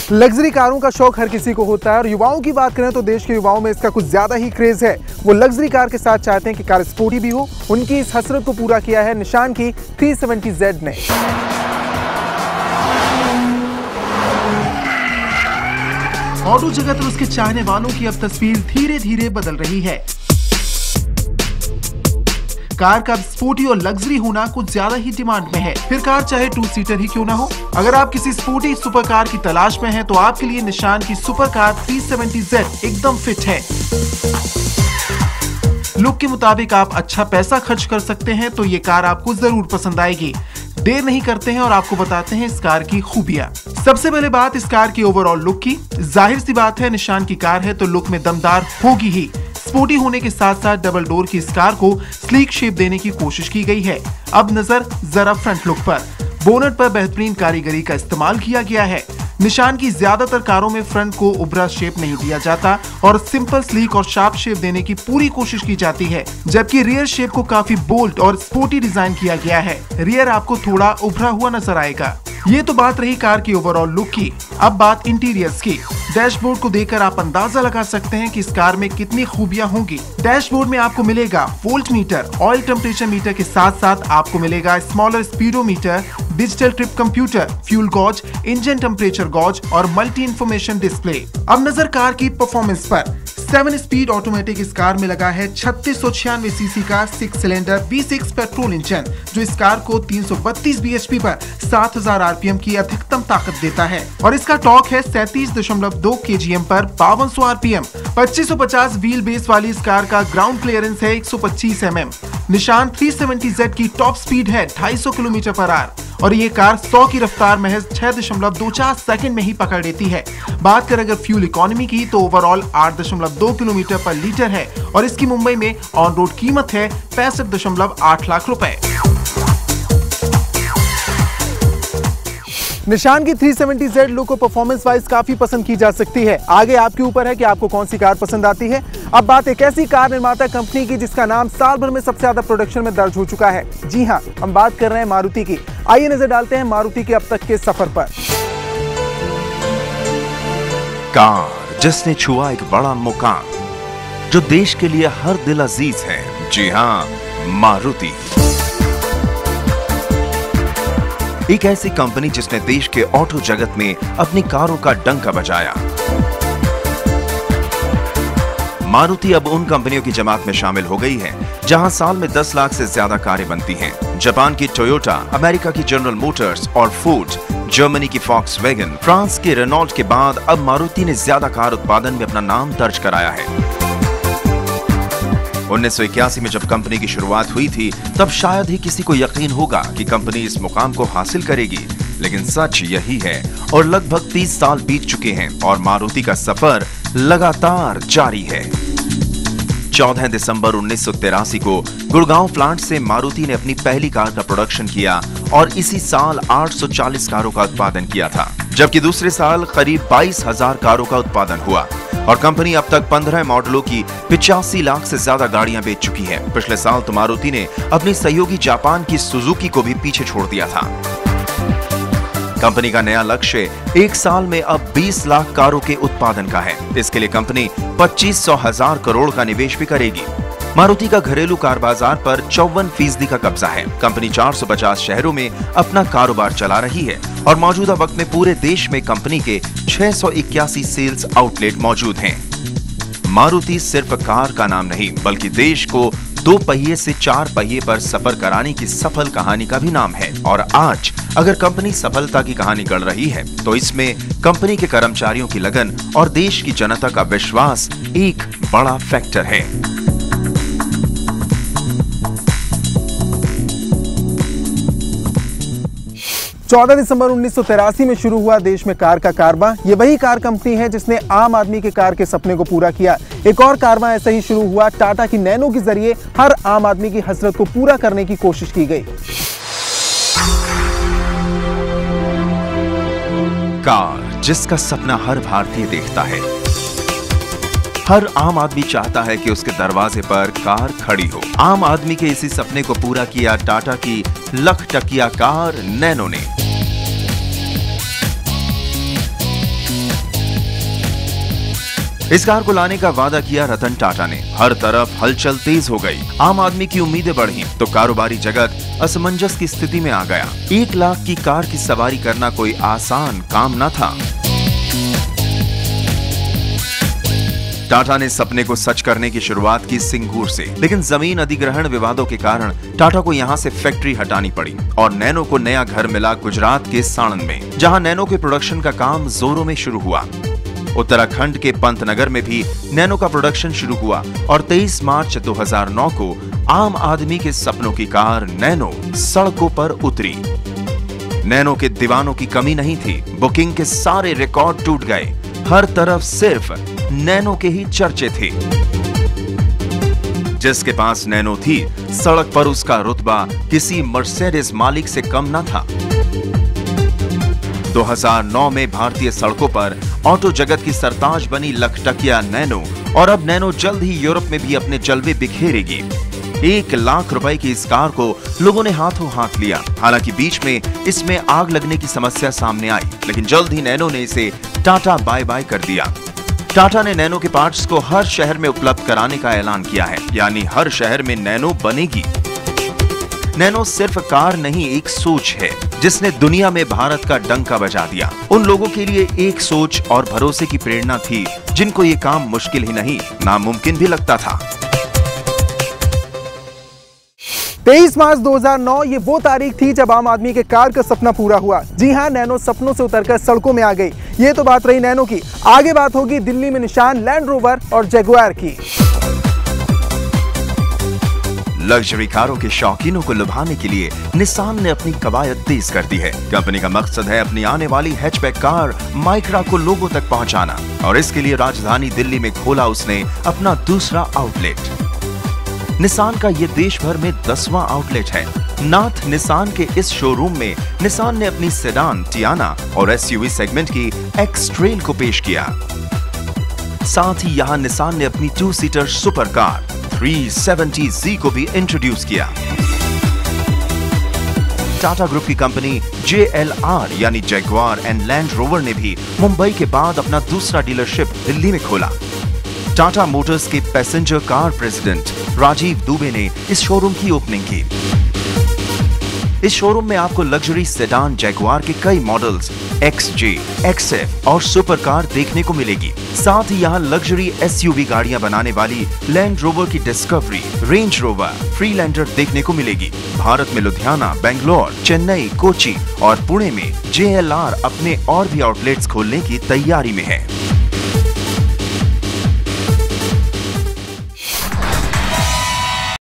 Luxury कारों का शौक हर किसी को होता है और युवाओं की बात करें तो देश के युवाओं में इसका कुछ ज्यादा ही क्रेज है। वो लग्जरी कार के साथ चाहते हैं कि कार स्पोर्टी भी हो। उनकी इस हसरत को पूरा किया है निशान की 370Z ने। ऑटो जगत और उसके चाहने वालों की अब तस्वीर धीरे धीरे बदल रही है। कार का स्पोर्टी और लग्जरी होना कुछ ज्यादा ही डिमांड में है, फिर कार चाहे 2 सीटर ही क्यों ना हो। अगर आप किसी स्पोर्टी सुपर कार की तलाश में हैं तो आपके लिए निशान की सुपर कार 370Z एकदम फिट है। लुक के मुताबिक आप अच्छा पैसा खर्च कर सकते हैं तो ये कार आपको जरूर पसंद आएगी। देर नहीं करते हैं और आपको बताते हैं इस कार की खूबियां। सबसे पहले बात इस कार की ओवरऑल लुक की। जाहिर सी बात है, निशान की कार है तो लुक में दमदार होगी ही। स्पोर्टी होने के साथ साथ डबल डोर की इस कार को स्लीक शेप देने की कोशिश की गई है। अब नजर जरा फ्रंट लुक पर। बोनट पर बेहतरीन कारीगरी का इस्तेमाल किया गया है। निशान की ज्यादातर कारों में फ्रंट को उभरा शेप नहीं दिया जाता और सिंपल, स्लीक और शार्प शेप देने की पूरी कोशिश की जाती है, जबकि रियर शेप को काफी बोल्ड और स्पोर्टी डिजाइन किया गया है। रियर आपको थोड़ा उभरा हुआ नजर आएगा। ये तो बात रही कार की ओवरऑल लुक की। अब बात इंटीरियर्स की। डैशबोर्ड को देखकर आप अंदाजा लगा सकते हैं कि इस कार में कितनी खूबियां होंगी। डैशबोर्ड में आपको मिलेगा volt meter, oil temperature meter के साथ साथ आपको मिलेगा smaller speedometer, digital trip computer, fuel gauge, engine temperature gauge और मल्टी इंफॉर्मेशन डिस्प्ले। अब नजर कार की परफॉर्मेंस पर। 7 स्पीड ऑटोमेटिक इस कार में लगा है 3696 सीसी का 6 सिलेंडर V6 पेट्रोल इंजन, जो इस कार को 332 bhp पर 7000 RPM की अधिकतम ताकत देता है और इसका टॉर्क है 37.2 kgm पर 5200 RPM। 2550 व्हील बेस वाली इस कार का ग्राउंड क्लियरेंस है 125 mm। निशान 370Z की टॉप स्पीड है 250 km/h और ये कार 100 की रफ्तार महज 6.24 सेकंड में ही पकड़ लेती है। बात करें अगर फ्यूल इकोनॉमी की तो ओवरऑल 8.2 किलोमीटर पर लीटर है और इसकी मुंबई में ऑन रोड कीमत है 65.8 लाख रुपए। निशान की 370Z लुक को परफॉर्मेंस वाइज काफी पसंद की जा सकती है। आगे आपके ऊपर है कि आपको कौन सी कार पसंद आती है। अब बात एक ऐसी कार निर्माता कंपनी की जिसका नाम साल भर में सबसे ज्यादा प्रोडक्शन में दर्ज हो चुका है। जी हां, हम बात कर रहे हैं मारुति की। आइए नजर डालते हैं मारुति के अब तक के सफर पर। कार जिसने छुआ एक बड़ा मुकाम, जो देश के लिए हर दिल अजीज है। जी हां, मारुति एक ऐसी कंपनी जिसने देश के ऑटो जगत में अपनी कारों का डंका बजाया। मारुति अब उन कंपनियों की जमात में शामिल हो गई है जहां साल में 10 लाख से ज्यादा कारें बनती हैं। जापान की टोयोटा, अमेरिका की जनरल मोटर्स और फोर्ड, जर्मनी की फॉक्सवैगन, फ्रांस के रेनॉल्ट के बाद अब मारुति ने ज्यादा कार उत्पादन में अपना नाम दर्ज कराया है। 1981 में जब कंपनी की शुरुआत हुई थी तब शायद ही किसी को यकीन होगा कि कंपनी इस मुकाम को हासिल करेगी, लेकिन सच यही है और लगभग 30 साल बीत चुके हैं और मारुति का सफर लगातार जारी है। 14 दिसंबर 1983 को गुड़गांव प्लांट से मारुति ने अपनी पहली कार का प्रोडक्शन किया और इसी साल 840 कारों का उत्पादन किया था, जबकि दूसरे साल करीब 22,000 कारों का उत्पादन हुआ और कंपनी अब तक 15 मॉडलों की 85 लाख से ज्यादा गाड़ियां बेच चुकी है। पिछले साल तो मारुति ने अपनी सहयोगी जापान की सुजुकी को भी पीछे छोड़ दिया था। कंपनी का नया लक्ष्य एक साल में अब 20 लाख कारों के उत्पादन का है। इसके लिए कंपनी 25,000 करोड़ का निवेश भी करेगी। मारुति का घरेलू कार बाजार पर 54% का कब्जा है। कंपनी 450 शहरों में अपना कारोबार चला रही है और मौजूदा वक्त में पूरे देश में कंपनी के 681 सेल्स आउटलेट मौजूद हैं। मारुति सिर्फ कार का नाम नहीं बल्कि देश को 2 पहिए से 4 पहिए पर सफर कराने की सफल कहानी का भी नाम है और आज अगर कंपनी सफलता की कहानी गढ़ रही है तो इसमें कंपनी के कर्मचारियों की लगन और देश की जनता का विश्वास एक बड़ा फैक्टर है। 14 दिसंबर 1983 में शुरू हुआ देश में कार का कारवां। ये वही कार कंपनी है जिसने आम आदमी के कार के सपने को पूरा किया। एक और कारवां ऐसा ही शुरू हुआ। टाटा की नैनो के जरिए हर आम आदमी की हसरत को पूरा करने की कोशिश की गई। कार जिसका सपना हर भारतीय देखता है। हर आम आदमी चाहता है कि उसके दरवाजे पर कार खड़ी हो। आम आदमी के इसी सपने को पूरा किया टाटा की लख टकिया कार नैनो ने। इस कार को लाने का वादा किया रतन टाटा ने। हर तरफ हलचल तेज हो गई, आम आदमी की उम्मीदें बढ़ी तो कारोबारी जगत असमंजस की स्थिति में आ गया। 1 लाख की कार की सवारी करना कोई आसान काम न था। टाटा ने सपने को सच करने की शुरुआत की सिंगूर से, लेकिन जमीन अधिग्रहण विवादों के कारण टाटा को यहां से फैक्ट्री हटानी पड़ी और नैनो को नया घर मिला गुजरात के साणंद में, जहां नैनो के प्रोडक्शन का काम जोरों में शुरू हुआ। उत्तराखंड के पंतनगर में भी नैनो का प्रोडक्शन शुरू हुआ और 23 मार्च 2009 को आम आदमी के सपनों की कार नैनो सड़कों पर उतरी। नैनो के दीवानों की कमी नहीं थी, बुकिंग के सारे रिकॉर्ड टूट गए। हर तरफ सिर्फ नैनो के ही चर्चे थे। जिसके पास नैनो थी, सड़क पर उसका रुतबा किसी मर्सिडीज मालिक से कम न था। 2009 में भारतीय सड़कों पर ऑटो जगत की सरताज बनी लखटकिया नैनो, और अब नैनो जल्द ही यूरोप में भी अपने जलवे बिखेरेगी। 1 लाख रुपए की इस कार को लोगों ने हाथों हाथ लिया। हालांकि बीच में इसमें आग लगने की समस्या सामने आई, लेकिन जल्द ही नैनो ने इसे टाटा बाय बाय कर दिया। टाटा ने नैनो के पार्ट्स को हर शहर में उपलब्ध कराने का ऐलान किया है, यानी हर शहर में नैनो बनेगी। नैनो सिर्फ कार नहीं, एक सोच है जिसने दुनिया में भारत का डंका बजा दिया। उन लोगों के लिए एक सोच और भरोसे की प्रेरणा थी जिनको ये काम मुश्किल ही नहीं, नामुमकिन भी लगता था। 23 मार्च 2009 ये वो तारीख थी जब आम आदमी के कार का सपना पूरा हुआ। जी हां, नैनो सपनों से उतरकर सड़कों में आ गई। ये तो बात रही नैनो की। आगे बात होगी दिल्ली में निशान लैंड रोवर और जगुआर की। लग्जरी कारों के शौकीनों को लुभाने के लिए निसान ने अपनी कवायद तेज कर दी है। कंपनी का मकसद है अपनी आने वाली हैचबैक कार माइक्रा को लोगों तक पहुंचाना, और इसके लिए राजधानी दिल्ली में खोला उसने अपना दूसरा आउटलेट। निसान का ये देश भर में 10वां आउटलेट है। नाथ निसान के इस शोरूम में निसान ने अपनी सेडान टियाना और एसयूवी सेगमेंट की एक्स ट्रेल को पेश किया। साथ ही यहां निसान ने अपनी 2 सीटर सुपर कार 370Z को भी इंट्रोड्यूस किया। टाटा ग्रुप की कंपनी JLR यानी जगुआर एंड लैंड रोवर ने भी मुंबई के बाद अपना दूसरा डीलरशिप दिल्ली में खोला। टाटा मोटर्स के passenger car president Rajiv Dubey ने इस शोरूम की ओपनिंग की। इस शोरूम में आपको लग्जरी सेडान जगुआर के कई मॉडल्स XJ, XF और सुपर कार देखने को मिलेगी। साथ ही यहाँ लग्जरी SUV गाड़ियां बनाने वाली लैंड रोवर की डिस्कवरी, रेंज रोवर, फ्रीलैंडर देखने को मिलेगी। भारत में लुधियाना, बेंगलोर, चेन्नई, कोची और पुणे में JLR अपने और भी आउटलेट्स खोलने की तैयारी में है।